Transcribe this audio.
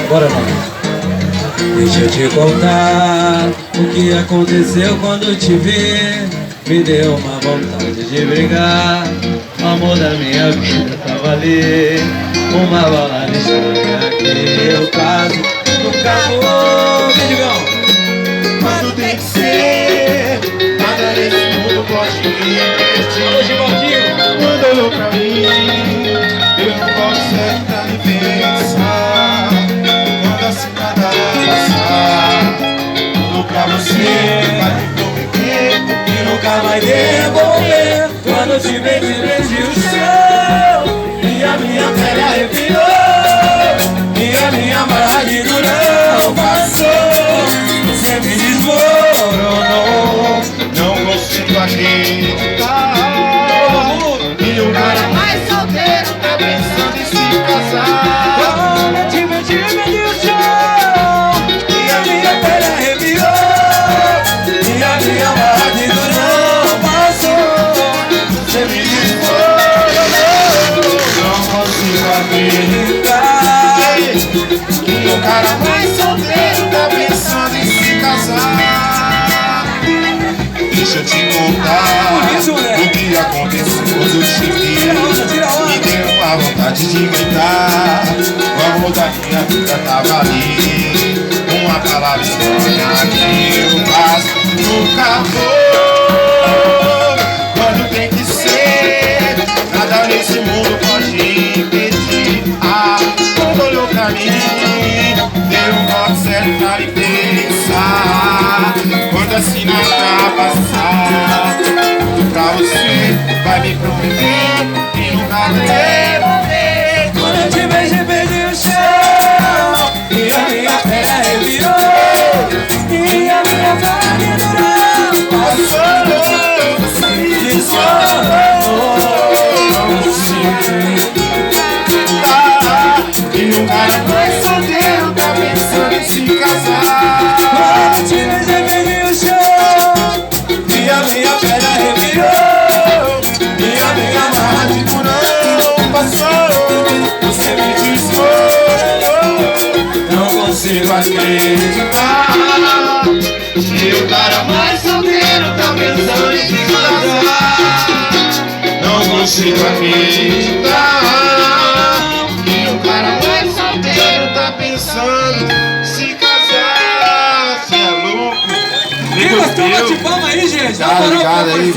Bora lá. Deixa eu te contar o que aconteceu quando te vi. Me deu uma vontade de brigar. O amor da minha vida tava ali. Uma balada estranha que eu caso nunca vou. Mendigão! Quando tem que ser, nada nesse mundo pode me impedir. Hoje, Valtinho! Quando olhou pra mim, eu não posso certa me pensar. Quando assim nada passar, tudo pra você vai me prometer E nunca vai devolver. Quando te vejo, vejo o chão. E a minha pele arrepiou. E a minha barra de durão passou. Você me desmoronou. não consigo acreditar. E o cara mais solteiro tá pensando em se casar. Quando eu te vejo o chão. E a minha pele arrepiou. E a minha barra de durão passou. Você me desmoronou. Não consigo acreditar que o cara mais solteiro tá pensando em se casar. Deixa eu te contar o que aconteceu quando eu cheguei. Me deu uma vontade de gritar. O amor da minha vida tava ali. Uma palavra estranha que eu faço nunca vou. Quando tem que ser, nada nesse mundo pode impedir. Quando olhou pra mim, deu um voto certo pra me pensar. Quando assim nada passar, tudo pra você vai me prometer que nunca vai devolver. Quando eu te vejo, perdi o chão. E a minha pele arrepiou. E a minha barra de durão passou. Você me desmoronou. Não consigo. E o cara mais solteiro tá pensando em se casar. Quando te vejo, perdi o chão. E a minha pele arrepiou. E a minha barra de durão passou. Você me desmoronou. Não consigo acreditar. E o cara mais solteiro tá pensando em se casar. Não consigo acreditar. E o cara mais solteiro tá pensando em se casar. Cê é louco? Quem gostou, bate palma aí, gente. Tá ligado aí,